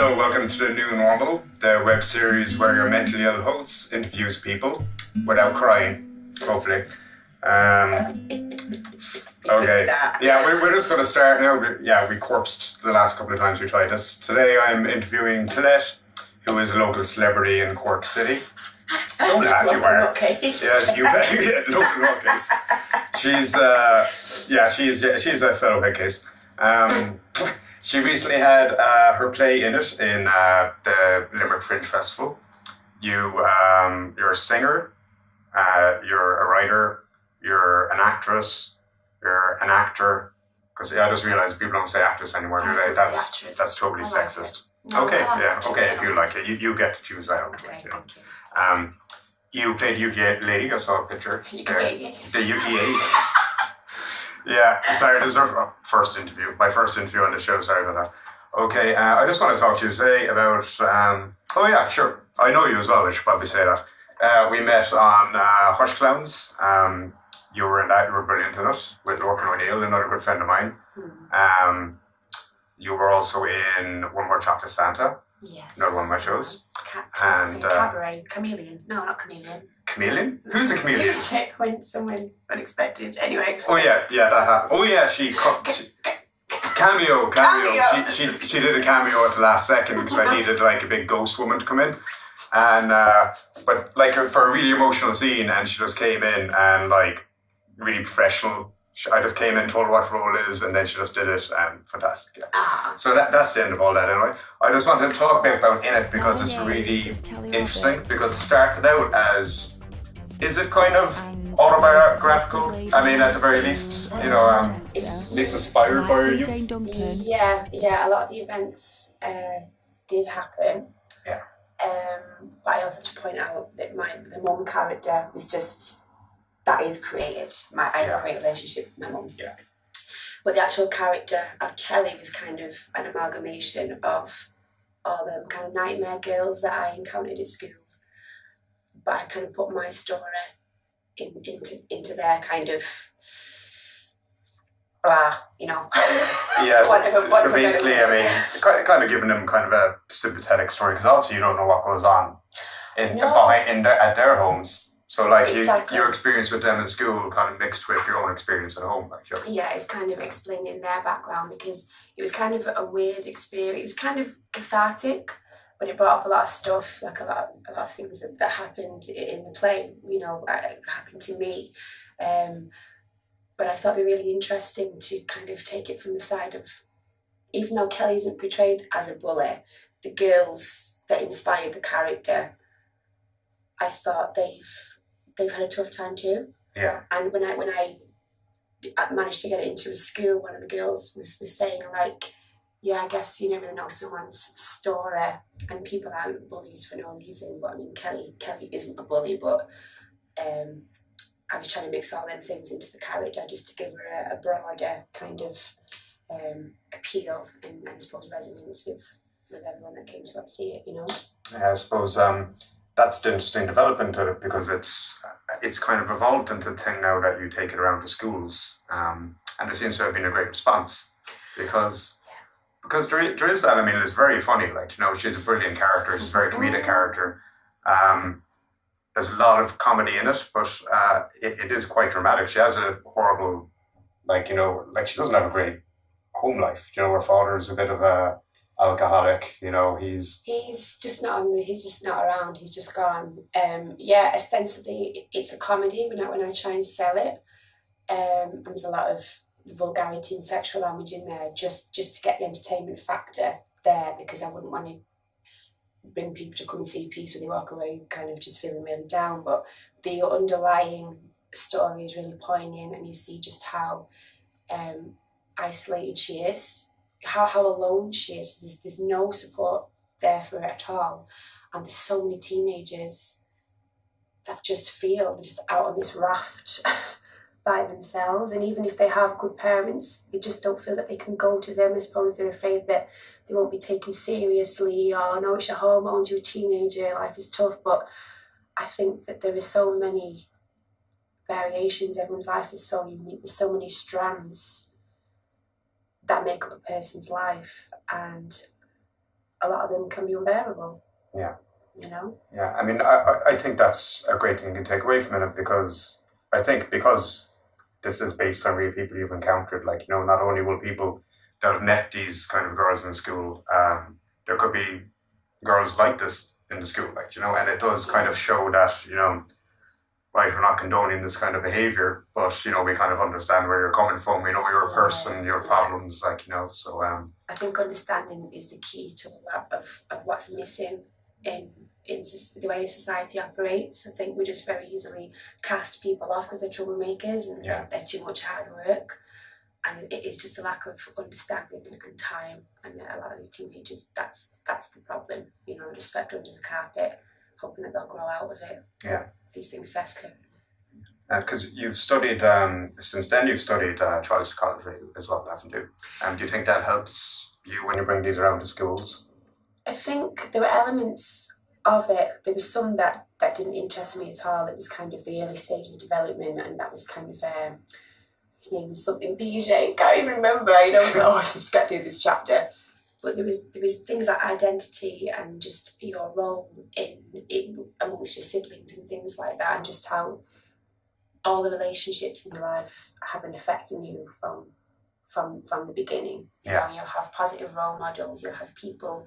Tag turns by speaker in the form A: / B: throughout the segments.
A: Hello, welcome to The New Normal, the web series where your mentally ill hosts interviews people without crying, hopefully. Okay, yeah, we're just going to start now. We corpsed the last couple of times we tried this. Today I'm interviewing Colette, who is a local celebrity in Cork City. Don't laugh, you are. Yeah, you local nutcase. She's a fellow headcase. She recently had her play Innit in the Limerick Fringe Festival. You're a singer, you're a writer, you're an actress, you're an actor. Because I just realised people don't say actress anymore, do they? That's totally sexist. No, okay, if you like it. You get to choose that.
B: Okay,
A: you know.
B: thank you.
A: You played ukulele lady, I saw a picture.
B: Ukulele.
A: The ukulele. Yeah, sorry, this is my first interview on the show, sorry about that. Okay, I just want to talk to you today about, sure, I know you as well, I should probably say that. We met on Hush Clowns. You were in that, you were brilliant in it, with Lorcan O'Neill, another good friend of mine. You were also in One More Chocolate Santa.
B: Yes.
A: Another one of my shows.
B: Cabaret. Chameleon. No, not Chameleon.
A: Chameleon? Who's the chameleon?
B: When someone unexpected. Anyway.
A: Oh yeah, that happened. Oh yeah, cameo. She did a cameo at the last second because I needed like a big ghost woman to come in, and but like for a really emotional scene, and she just came in and like really professional. I just came in, told her what the role is, and then she just did it, and fantastic. Yeah. So that's the end of all that anyway. I just wanted to talk a bit about Innit because it's really interesting, because it started out as, is it kind of autobiographical? I mean, at the very least, you know, at least inspired by you.
B: Yeah, a lot of the events did happen.
A: Yeah.
B: But I also have to point out that the mum character was just, that is created. I have a great relationship with my mum.
A: Yeah.
B: But the actual character of Kelly was kind of an amalgamation of all the kind of nightmare girls that I encountered at school. But I kind of put my story into their kind of blah, you know.
A: Yeah, so basically, I mean, kind of giving them kind of a sympathetic story, because obviously you don't know what goes on at their homes. So like your experience with them in school kind of mixed with your own experience at home. Like,
B: yeah, it's kind of explaining their background, because it was kind of a weird experience. It was kind of cathartic, but it brought up a lot of stuff, like a lot of things that happened in the play, you know, happened to me. But I thought it'd be really interesting to kind of take it from the side of, even though Kelly isn't portrayed as a bully, the girls that inspired the character, I thought they've had a tough time too.
A: Yeah.
B: And when I managed to get into a school, one of the girls was saying like, yeah, I guess you never really know someone's story, and people aren't bullies for no reason. But I mean, Kelly isn't a bully, but I was trying to mix all them things into the character just to give her a broader kind of appeal and I suppose resonance with everyone that came to see it, you know.
A: Yeah, I suppose that's the interesting development of it, because it's kind of evolved into a thing now that you take it around to schools, and there seems to have been a great response, because there is that. I mean, it's very funny, like, you know, she's a brilliant character, she's a very comedic character. There's a lot of comedy in it, but it is quite dramatic. She has a horrible, like, you know, like she doesn't have a great home life. You know, her father is a bit of a alcoholic, you know, he's just not around, he's just gone.
B: Ostensibly it's a comedy when I try and sell it, and there's a lot of vulgarity and sexual language in there just to get the entertainment factor there, because I wouldn't want to bring people to come and see a piece when they walk away kind of just feeling really down. But the underlying story is really poignant, and you see just how isolated she is, how alone she is. There's no support there for her at all, and there's so many teenagers that just feel they're just out on this raft by themselves, and even if they have good parents, they just don't feel that they can go to them. I suppose they're afraid that they won't be taken seriously, or no, it's your hormones, you're a teenager, life is tough. But I think that there is so many variations, everyone's life is so unique, there's so many strands that make up a person's life, and a lot of them can be unbearable.
A: Yeah.
B: You know?
A: Yeah, I mean, I think that's a great thing you can take away from it, because I think because this is based on real people you've encountered, like, you know, not only will people that have met these kind of girls in school, there could be girls like this in the school, like, you know, and it does kind of show that, you know, right, we're not condoning this kind of behaviour, but, you know, we kind of understand where you're coming from, we know you're a person, your problems, like, you know, so...
B: I think understanding is the key to a lot of what's missing in the way society operates. I think we just very easily cast people off because they're troublemakers and they're too much hard work. And it's just a lack of understanding and time. And a lot of these teenagers, that's the problem. You know, just swept under the carpet, hoping that they'll grow out of it.
A: Yeah.
B: These things fester.
A: Because you've studied, since then you've studied child psychology as well, haven't you? Do you think that helps you when you bring these around to schools?
B: I think there were elements of it. There was some that didn't interest me at all. It was kind of the early stages of development, and that was kind of... his name was something PJ, can't even remember, you know, just get through this chapter. But there was things like identity and just your role in amongst your siblings and things like that, and just how all the relationships in your life have an effect on you from the beginning. You know, you'll have positive role models, you'll have people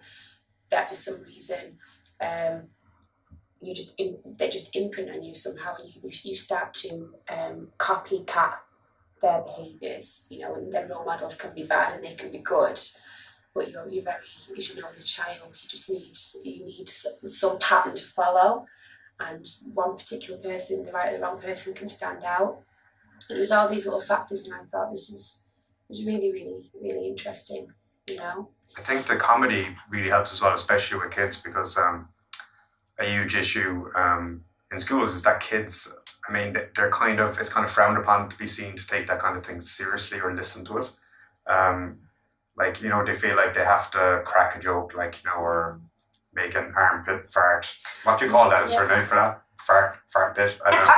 B: that for some reason they just imprint on you somehow, and you start to copycat their behaviours, you know, and their role models can be bad and they can be good, but you're very, as you know, as a child, you need some pattern to follow, and one particular person, the right or the wrong person, can stand out. And it was all these little factors, and I thought it was really, really, really interesting, you know.
A: I think the comedy really helps as well, especially with kids, because a huge issue in schools is that kids, I mean, it's kind of frowned upon to be seen to take that kind of thing seriously or listen to it. Like, you know, they feel like they have to crack a joke, like, you know, or make an armpit fart. What do you call that? Is there a name for that? Fart bit? I don't know.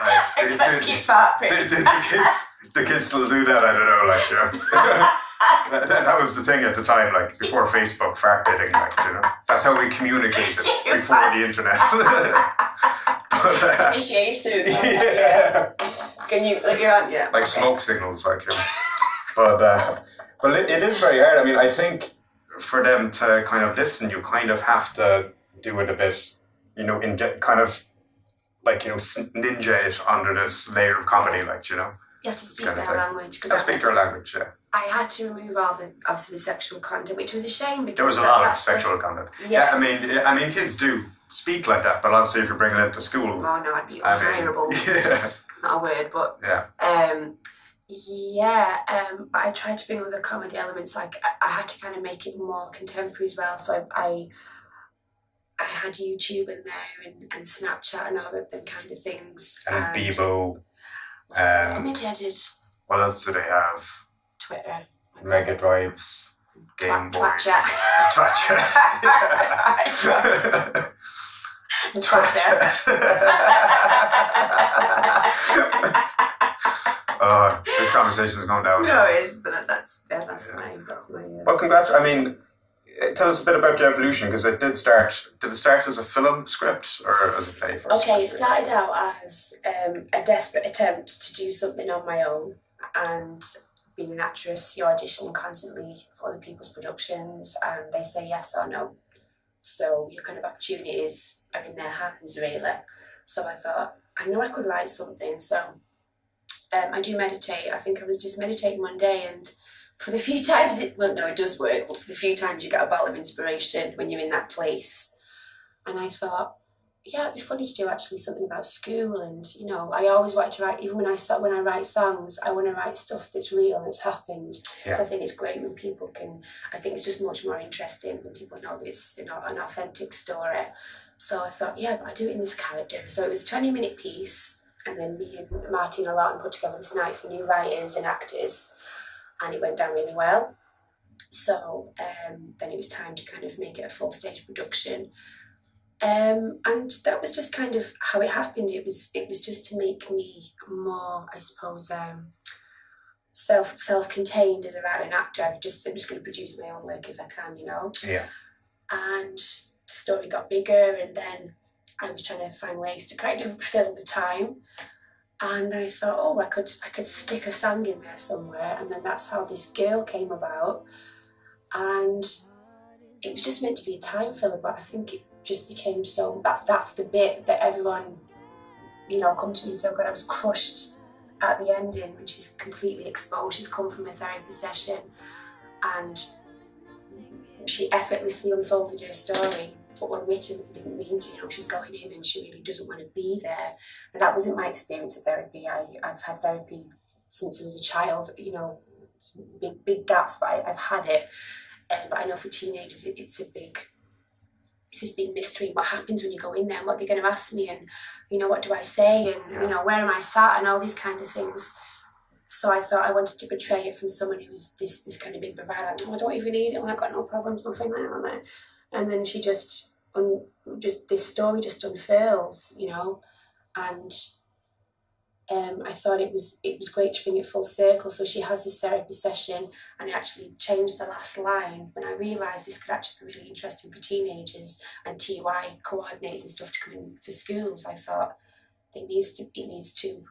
A: Like,
B: Let's keep fart bit.
A: The kids still do that, I don't know, like, you know. that was the thing at the time, like, before Facebook, fart bitting, like, you know. That's how we communicated before the internet. But,
B: initiation. Yeah. Can you look your hand? Yeah.
A: Like smoke signals, like, you know. But it is very hard. I mean, I think for them to kind of listen, you kind of have to do it a bit, you know, kind of like, you know, ninja it under this layer of comedy, like, you know.
B: You have to speak their language.
A: Speak their language, yeah.
B: I had to remove all obviously the sexual content, which was a shame because
A: there was a lot of sexual content. Yeah, I mean, kids do speak like that, but obviously if you're bringing it to school...
B: Oh no, I'd be unbearable. It's not a word, but...
A: Yeah.
B: But I tried to bring other comedy elements, like I had to kind of make it more contemporary as well, so I had YouTube in there and Snapchat and all of them kind of things.
A: And Bebo.
B: Maybe I did.
A: What else do they have?
B: Twitter.
A: Mega Drives. Game Boys.
B: Twatchat.
A: This conversation is going down.
B: No, it is, but that's my.
A: Well, congrats. I mean, tell us a bit about the evolution, because it did start. Did it start as a film script or as a play first?
B: Okay, it started out as a desperate attempt to do something on my own, and being an actress, you audition constantly for other people's productions, and they say yes or no. So your kind of opportunities are in their hands, really. So I thought, I know I could write something, so I do meditate. I think I was just meditating one day, and for the few times it does work, but for the few times you get a bottle of inspiration when you're in that place. And I thought, yeah, it'd be funny to do actually something about school. And, you know, I always wanted to write, even when I write songs, I want to write stuff that's real and that's happened.
A: Yeah.
B: So I think it's great when people can, I think it's just much more interesting when people know that it's, you know, an authentic story. So I thought, yeah, but I do it in this character. So it was a 20-minute piece, and then me and Martin a lot and put together this night for new writers and actors, and it went down really well. So then it was time to kind of make it a full stage production. And that was just kind of how it happened. It was just to make me more, I suppose, self-contained as a writer and actor. I'm just going to produce my own work if I can, you know.
A: Yeah.
B: and the story got bigger, and then I was trying to find ways to kind of fill the time. And I thought, oh, I could stick a song in there somewhere, and then that's how this girl came about. And it was just meant to be a time filler, but I think it just became so. That's the bit that everyone, come to me and say, oh God, I was crushed at the ending, when she's completely exposed. She's come from a therapy session, and she effortlessly unfolded her story, but unwritten, didn't mean to. She's going in and she really doesn't want to be there. And that wasn't my experience of therapy. I've had therapy since I was a child, big gaps, but I've had it. But I know for teenagers, it's this big mystery. What happens when you go in there? And what they're going to ask me? And, what do I say? And, where am I sat? And all these kind of things. So I thought I wanted to portray it from someone who was this kind of big bravado. Like, I don't even need it. I've got no problems, nothing like that. And then she just this story just unfurls, and I thought it was great to bring it full circle. So she has this therapy session, and I actually changed the last line when I realised this could actually be really interesting for teenagers and TY coordinators and stuff to come in for schools. I thought it needs to.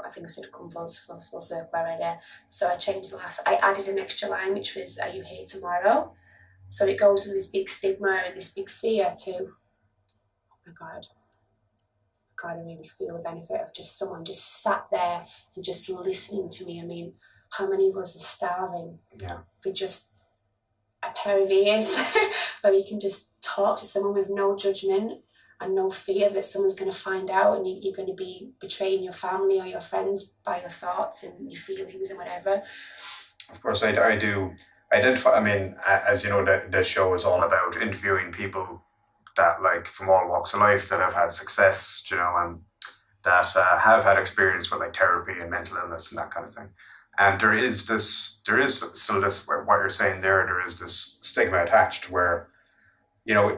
B: I think I said come full circle right there. So I changed I added an extra line, which was, "Are you here tomorrow?" So it goes from this big stigma and this big fear to, oh my God, I really feel the benefit of just someone just sat there and just listening to me. I mean, how many of us are starving for just a pair of ears where you can just talk to someone with no judgment and no fear that someone's going to find out, and you're going to be betraying your family or your friends by your thoughts and your feelings and whatever.
A: Of course, I do identify. I mean, as you know, the show is all about interviewing people that, like, from all walks of life, that have had success, and that have had experience with, like, therapy and mental illness and that kind of thing. And there is still this, what you're saying there is this stigma attached where,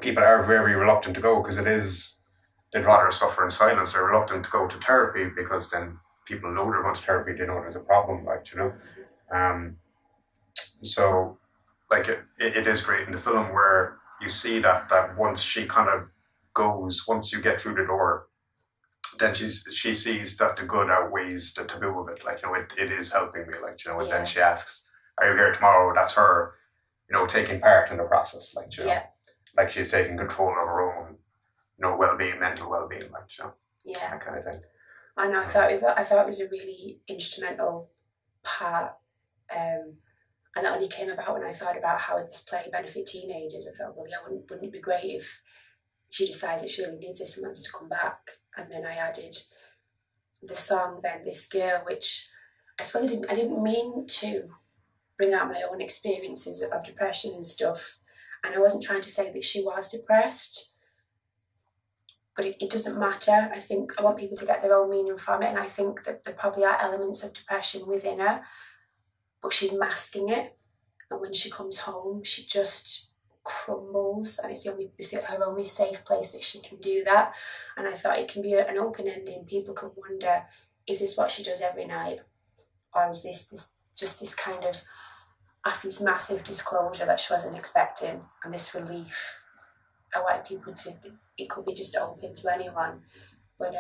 A: people are very reluctant to go because they'd rather suffer in silence. They're reluctant to go to therapy because then people know they're going to therapy, they know there's a problem, so, like, it is great in the film where you see that once she kind of goes, once you get through the door, then she sees that the good outweighs the taboo of it. Like, it is helping me, and then she asks, "Are you here tomorrow?" That's her, taking part in the process, like she's taking control of her own, well-being, mental well-being, that kind of thing.
B: I know. I thought it was a really instrumental part. And that only came about when I thought about how would this play benefit teenagers. I thought, well, yeah, wouldn't it be great if she decides that she really needs this and wants to come back? And then I added the song, then This Girl, which I suppose I didn't mean to bring out my own experiences of depression and stuff. And I wasn't trying to say that she was depressed, but it doesn't matter. I think I want people to get their own meaning from it. And I think that there probably are elements of depression within her, but she's masking it, and when she comes home, she just crumbles, and it's her only safe place that she can do that. And I thought it can be an open ending. People can wonder, is this what she does every night, or is this just this kind of, after this massive disclosure that she wasn't expecting, and this relief? I want people to. It could be just open to anyone, but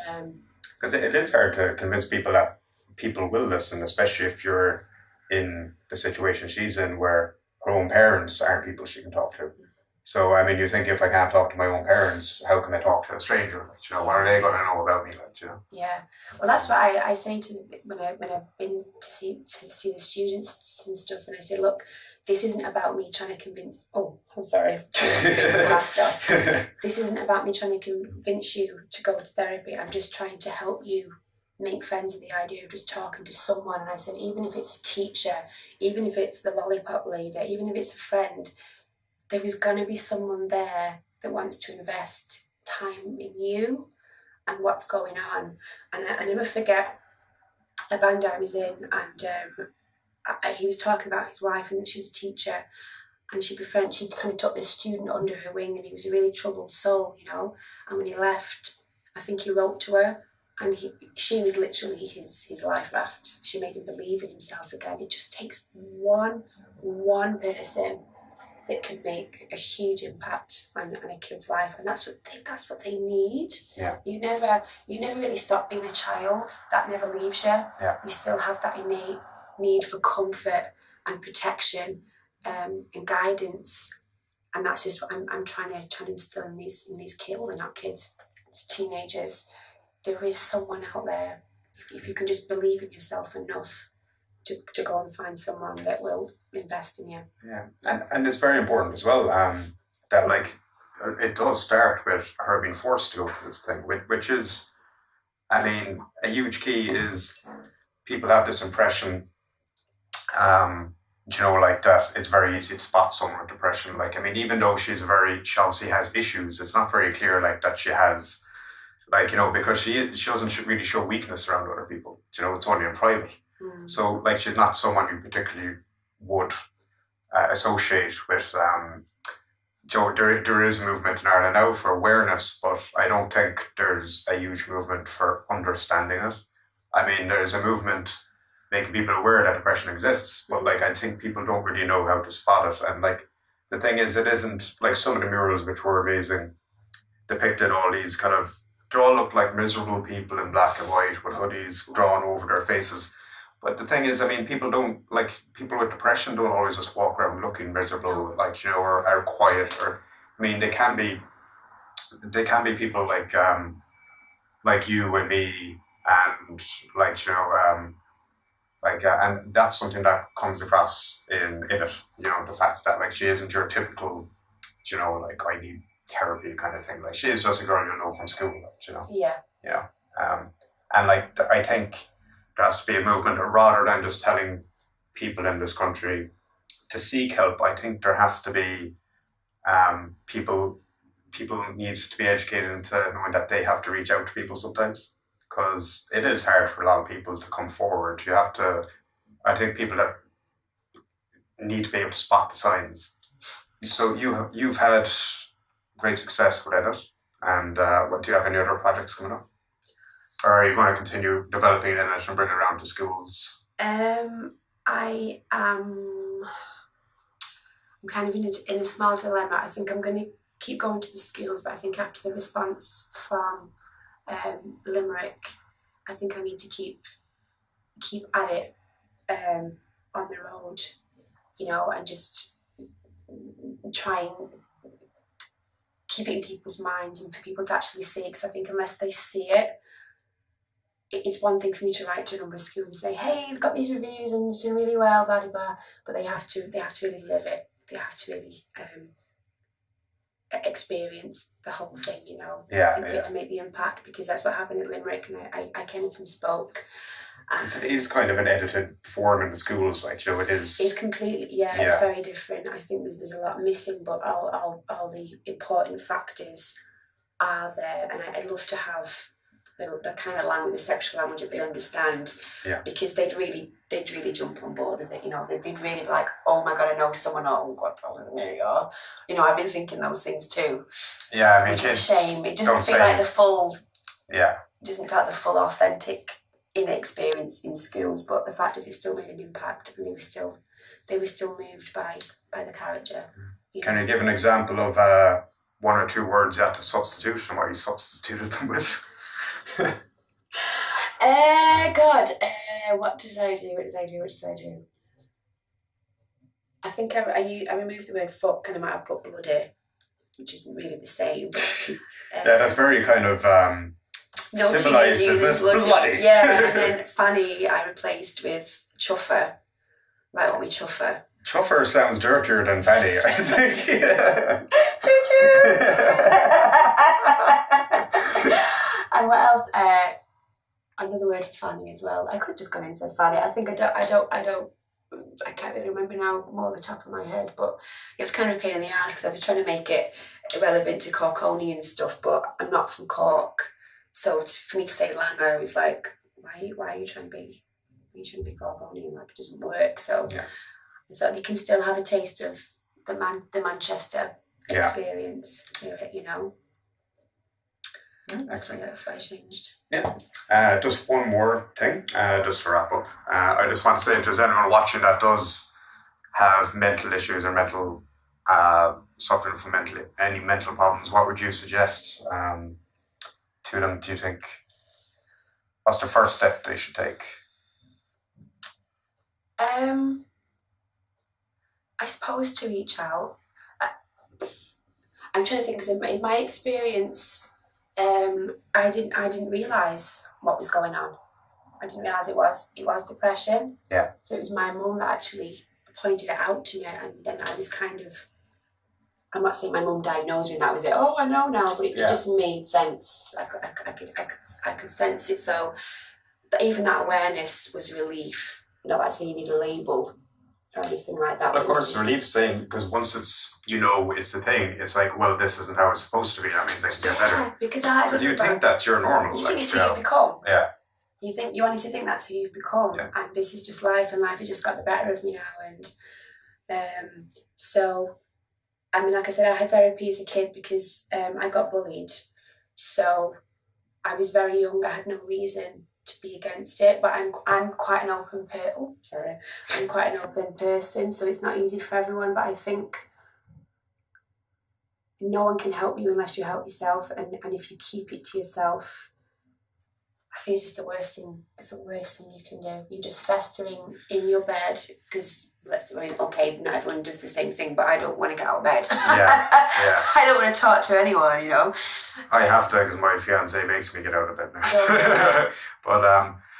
A: because it is hard to convince people that people will listen, especially if you're in the situation she's in where her own parents aren't people she can talk to. So, I mean, you think, if I can't talk to my own parents, how can I talk to a stranger? What are they going to know about me?
B: Yeah. Well, that's what I say to when I've been to see the students and stuff, and I say, look, this isn't about me trying to convince. Oh, I'm sorry. Last off. This isn't about me trying to convince you to go to therapy. I'm just trying to help you make friends with the idea of just talking to someone. And I said, even if it's a teacher, even if it's the lollipop lady, even if it's a friend, there is going to be someone there that wants to invest time in you and what's going on. And I never forget a band I was in, and he was talking about his wife and that she was a teacher, and she kind of took this student under her wing, and he was a really troubled soul, and when he left, I think he wrote to her, and she was literally his life raft. She made him believe in himself again. It just takes one person that could make a huge impact on a kid's life, and that's what they need.
A: Yeah.
B: You never really stop being a child. That never leaves you.
A: Yeah.
B: You still have that innate need for comfort and protection, and guidance, and that's just what I'm trying to instill in these kids, well, not kids, it's teenagers. There is someone out there. If you can just believe in yourself enough to go and find someone that will invest in you.
A: Yeah, and it's very important as well, that like it does start with her being forced to go to this thing, which is, I mean, a huge key is people have this impression, like that it's very easy to spot someone with depression. Like, I mean, even though she obviously has issues, it's not very clear like that she has, like, because she doesn't really show weakness around other people. It's only in private. So, like, she's not someone you particularly would associate with. There is a movement in Ireland now for awareness, but I don't think there's a huge movement for understanding it. I mean, there's a movement making people aware that depression exists, but, like, I think people don't really know how to spot it. And, like, the thing is, it isn't, like, some of the murals, which were amazing, depicted all these kind of, they all look like miserable people in black and white with hoodies drawn over their faces. But the thing is, I mean, people with depression don't always just walk around looking miserable, like, or are quiet, or, I mean, they can be people like you and me, and and that's something that comes across in Innit, the fact that, like, she isn't your typical, like, I need therapy kind of thing. Like, she is just a girl you know from school,
B: Yeah.
A: Yeah. And, like, I think there has to be a movement rather than just telling people in this country to seek help. I think there has to be people needs to be educated into knowing that they have to reach out to people sometimes, because it is hard for a lot of people to come forward. I think people that need to be able to spot the signs. So you've had great success with Innit, and do you have any other projects coming up? Or are you going to continue developing Innit and bring it around to schools?
B: I'm kind of in a small dilemma. I think I'm going to keep going to the schools, but I think after the response from Limerick, I think I need to keep at it on the road, and just try and keep it in people's minds and for people to actually see it. Because I think unless they see it, it's one thing for me to write to a number of schools and say, hey, I've got these reviews and it's doing really well, blah, blah, blah. But they have to really live it. They have to really experience the whole thing,
A: Yeah,
B: for it to make the impact, because that's what happened at Limerick, and I came up and spoke.
A: It is kind of an edited form in the schools, like, it is.
B: It's completely, it's very different. I think there's a lot missing, but all the important factors are there, and I'd love to have the kind of language, the sexual language that they understand, because they'd really jump on board with it. They'd really be like, oh my god, I know someone. Oh god, that was me. Or I've been thinking those things too.
A: Yeah, I mean,
B: it's a shame. It doesn't feel like the full.
A: Yeah.
B: It doesn't feel like the full authentic inner experience in schools, but the fact is, it still made an impact, and they were still moved by the character.
A: Can you give an example of one or two words you had to substitute, and what you substituted them with?
B: What did I do? I think I removed the word fuck, and I might have put bloody, which isn't really the same.
A: Yeah, that's very kind of
B: no
A: civilized, isn't it? Bloody.
B: Yeah, and then Fanny I replaced with chuffer. Right, want me chuffer?
A: Chuffer sounds dirtier than Fanny, I think.
B: Choo choo. And what else? Another word for Fanny as well. I could have just gone in and said Fanny. I think I can't really remember now more on the top of my head, but it was kind of a pain in the ass because I was trying to make it relevant to Corkonian stuff, but I'm not from Cork, so for me to say Langer, I was like, why are you trying to be Corkonian? Like, it doesn't work. So I thought they can still have a taste of the Manchester experience, That's why I changed.
A: Yeah. Just one more thing, just to wrap up. I just want to say, if there's anyone watching that does have mental issues or mental suffering from any mental problems, what would you suggest to them? Do you think, what's the first step they should take?
B: I suppose to reach out. I'm trying to think, because in my experience, I didn't realise what was going on. I didn't realise it was depression.
A: Yeah.
B: So it was my mum that actually pointed it out to me, and then I was kind of, I'm not saying my mum diagnosed me and that was it. Oh, I know now, but it just made sense. I could sense it. So even that awareness was a relief. Not that I say you need a label or anything like that.
A: Well, of course, relief saying, because once it's, it's the thing, it's like, well, this isn't how it's supposed to be. That means I can get better.
B: Because
A: you think that's your normal.
B: You think it's who you've become.
A: Yeah.
B: You honestly think that's who you've become, and this is just life, and life has just got the better of me now. And so, I mean, like I said, I had therapy as a kid because I got bullied. So I was very young. I had no reason to be against it, but I'm quite an open I'm quite an open person, so it's not easy for everyone. But I think no one can help you unless you help yourself, and if you keep it to yourself, I think it's just the worst thing. It's the worst thing you can do. You're just festering in your bed because okay, not everyone does the same thing, but I don't want to get out of bed.
A: Yeah.
B: I don't want to talk to anyone,
A: I have to, because my fiance makes me get out of bed now.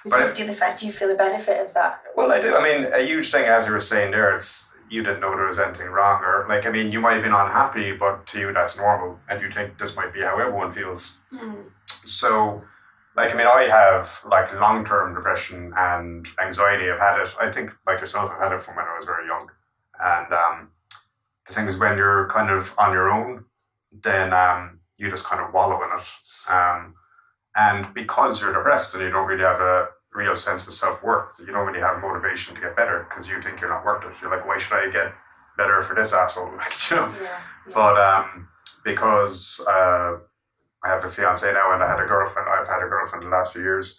B: Do you feel the benefit of that?
A: Well, I do. I mean, a huge thing, as you were saying there, it's you didn't know there was anything wrong, or you might have been unhappy, but to you that's normal, and you think this might be how everyone feels. So, I have long-term depression and anxiety. I've had it. I think, like yourself, I've had it from when I was very young. And the thing is, when you're kind of on your own, then you just kind of wallow in it. And because you're depressed and you don't really have a real sense of self-worth, you don't really have motivation to get better because you think you're not worth it. You're like, why should I get better for this asshole? But because I have a fiance now and I had a girlfriend. I've had a girlfriend the last few years.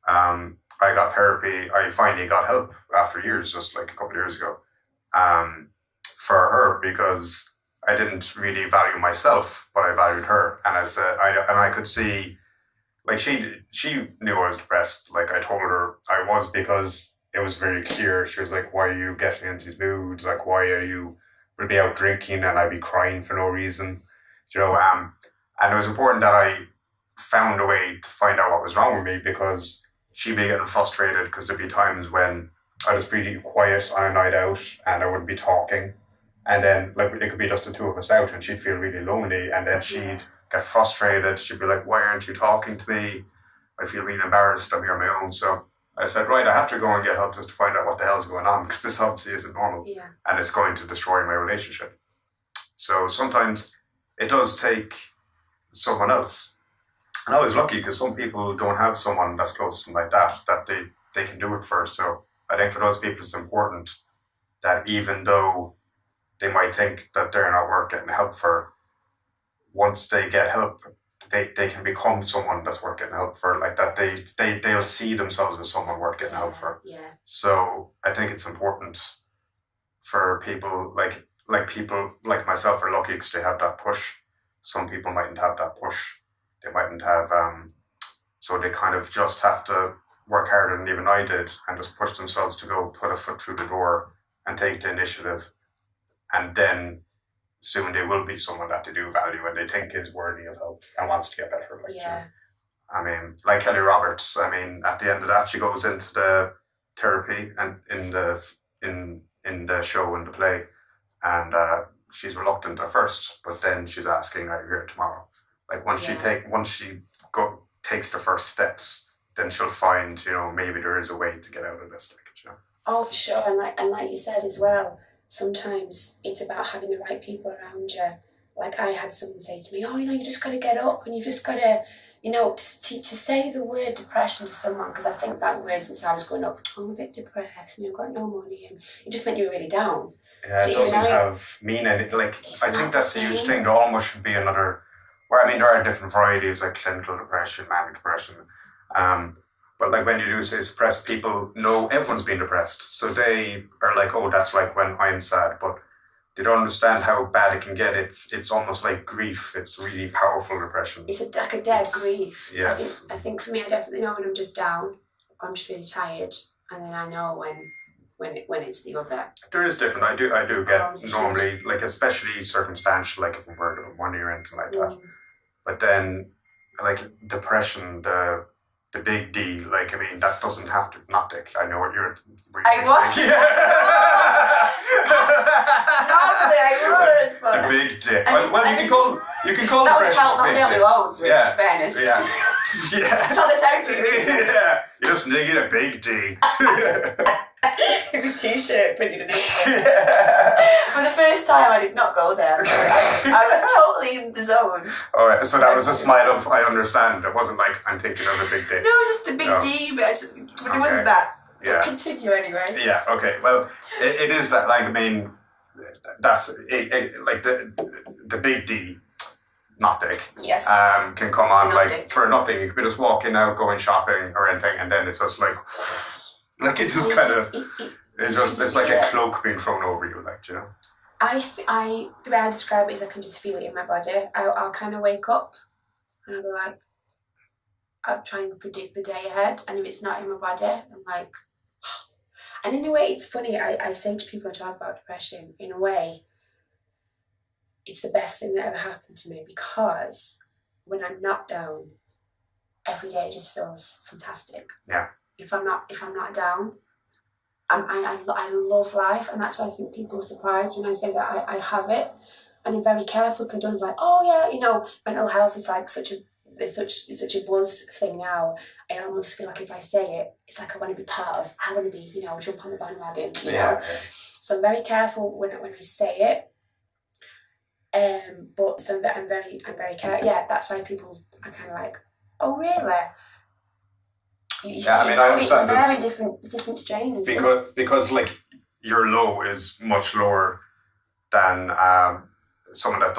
A: I got therapy. I finally got help after years, just like a couple of years ago, for her, because I didn't really value myself, but I valued her. And I could see, she knew I was depressed. I told her I was, because it was very clear. She was like, why are you getting into these moods? Why are you, would be out drinking and I'd be crying for no reason? And it was important that I found a way to find out what was wrong with me, because she'd be getting frustrated because there'd be times when I was pretty quiet on a night out and I wouldn't be talking. And then it could be just the two of us out and she'd feel really lonely, and then she'd get frustrated. She'd be like, why aren't you talking to me? I feel really embarrassed. I'm here on my own. So I said, right, I have to go and get help just to find out what the hell's going on, because this obviously isn't normal. And it's going to destroy my relationship. So sometimes it does take someone else. And I was lucky because some people don't have someone that's close to them like that they can do it for. So I think for those people it's important that even though they might think that they're not worth getting help for, once they get help, they can become someone that's worth getting help for. They'll see themselves as someone worth getting help for. So I think it's important for people people like myself are lucky because they have that push. Some people mightn't have that push. They mightn't have, so they kind of just have to work harder than even I did and just push themselves to go put a foot through the door and take the initiative. And then soon they will be someone that they do value and they think is worthy of help and wants to get better. Like Kelly Roberts, at the end of that, she goes into the therapy and in the show, in the play, and she's reluctant at first, but then she's asking, are you here tomorrow? Once she takes the first steps, then she'll find, maybe there is a way to get out of this.
B: Oh, for sure. And like you said as well, sometimes it's about having the right people around you. I had someone say to me, oh, you just got to get up and you've just got to, to say the word depression to someone, because I think that word since I was growing up, I'm a bit depressed and I've got no money, and it just meant you were really down.
A: Yeah, it doesn't have meaning. I think that's a huge thing. There almost should be another, there are different varieties like clinical depression, manic depression. But when you do say suppressed, people know everyone's been depressed. So they are like, oh, that's when I'm sad. But they don't understand how bad it can get. It's almost like grief. It's really powerful depression.
B: It's like a dead grief.
A: Yes.
B: I think for me, I definitely know when I'm just down. I'm just really tired, and then I know when it's the other.
A: There is different. I do get normally, like, especially circumstantial, like if I'm working on 1 year or anything like that. But then, like, depression, the big D, like, I mean, that doesn't have to, not dick. I know what you're.
B: I was. Normally I would, but
A: the big dick. Well, you can call
B: that
A: depression.
B: That would help not nearly loads, Rich, in fairness.
A: Yeah. Yeah.
B: It's not the therapy.
A: Yeah. You just need a big D.
B: It'd be t-shirt printed in it. For the first time, I did not go there. I was totally in the zone.
A: All right, so that was a smile of I understand. It wasn't like I'm thinking of a big D.
B: No, just a big D, but it wasn't that. Yeah. Continue anyway.
A: Yeah. Okay. Well, it is that. Like, I mean, that's like the big D. Not dick.
B: Yes.
A: Can come on like
B: dick.
A: For nothing. You could be just walking out, going shopping or anything, and then it's just like it just kind of it's like a cloak being thrown over you, like, you know.
B: I the way I describe it is I can just feel it in my body. I'll kind of wake up and I'll be like, I'll try and predict the day ahead, and if it's not in my body, I'm like, and in a way it's funny. I say to people who talk about depression, in a way, it's the best thing that ever happened to me, because when I'm not down, every day just feels fantastic.
A: Yeah.
B: If I'm not down, I love life, and that's why I think people are surprised when I say that I have it, and I'm very careful because I don't be like, oh yeah, you know, mental health is like such a buzz thing now. I almost feel like if I say it, it's like I want to be part of. I want to be, you know, jump on the bandwagon. You know? So I'm very careful when I say it. But so I'm very careful. Yeah, that's why people are kind of like, oh really?
A: I mean, I understand
B: it's there in different strains.
A: Because like your low is much lower than someone that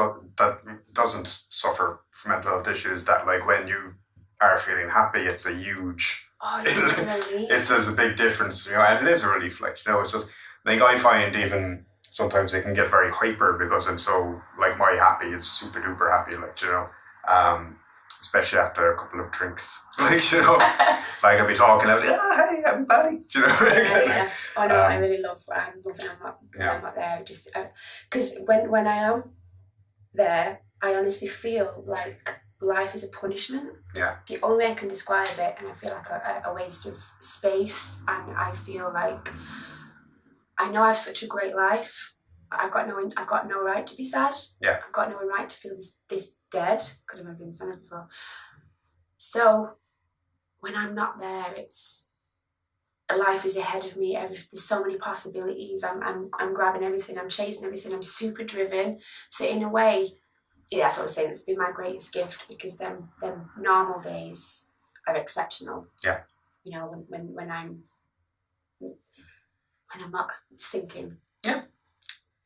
A: doesn't suffer from mental health issues. That, like, when you are feeling happy, it's a huge.
B: Oh, it's a relief.
A: There's a big difference, you know, and it is a relief. Like, you know, it's just like I find even. Sometimes they can get very hyper because I'm so, like, my happy is super duper happy, like, you know, especially after a couple of drinks, like, you know, like I'll be talking out, hey, everybody, you know.
B: Yeah. Oh no, I really love when I'm not there, just because when I am there, I honestly feel like life is a punishment.
A: Yeah.
B: The only way I can describe it, and I feel like a waste of space, and I feel like I know I have such a great life. I've got no right to be sad.
A: Yeah.
B: I've got no right to feel this dead. Could have never been sad before. So when I'm not there, it's life is ahead of me. There's so many possibilities. I'm grabbing everything. I'm chasing everything. I'm super driven. So in a way, yeah, that's what I was saying. It's been my greatest gift, because them normal days are exceptional.
A: Yeah.
B: You know, when I'm not sinking.
A: Yeah.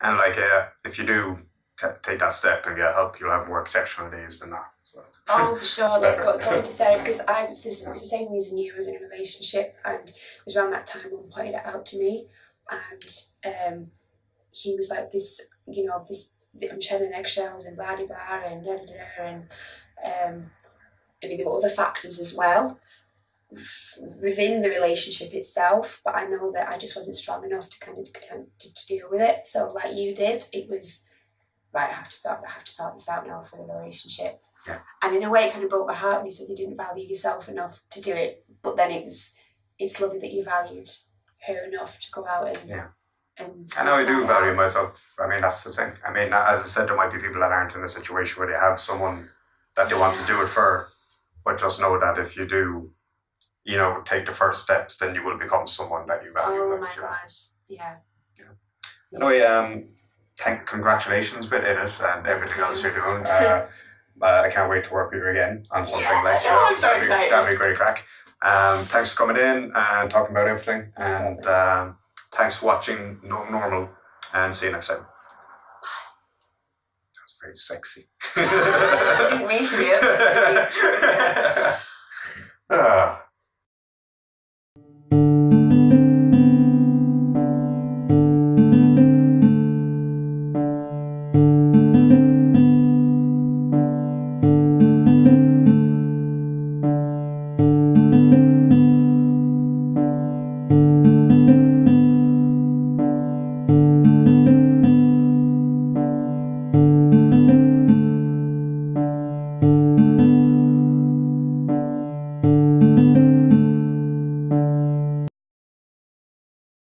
A: And like, if you do take that step and get help, you'll have more exceptional days than that. So.
B: Oh, for sure. Like, going to therapy, because it was the same reason you was in a relationship, and it was around that time when pointed it out to me, and he was like, this, you know, this, I'm treading eggshells and blah blah blah and da da da, and I mean, there were other factors as well within the relationship itself, but I know that I just wasn't strong enough to kind of to deal with it. So like you did, it was right. I have to sort this out now for the relationship.
A: Yeah. And
B: in a way, it kind of broke my heart when he said you didn't value yourself enough to do it. But then it's lovely that you valued her enough to go out and.
A: Yeah.
B: And
A: I know I do value myself. I mean, that's the thing. I mean, as I said, there might be people that aren't in a situation where they have someone that they want to do it for, but just know that if you do, you know, take the first steps, then you will become someone that you value.
B: Oh my God, yeah.
A: Anyway, congratulations with Innit and everything else you're doing. I can't wait to work with you again on something like that.
B: I'm so excited.
A: That'd be a great crack. Thanks for coming in and talking about everything, and thanks for watching Normal, and see you next time. Bye. That was very sexy.
B: I didn't mean to be.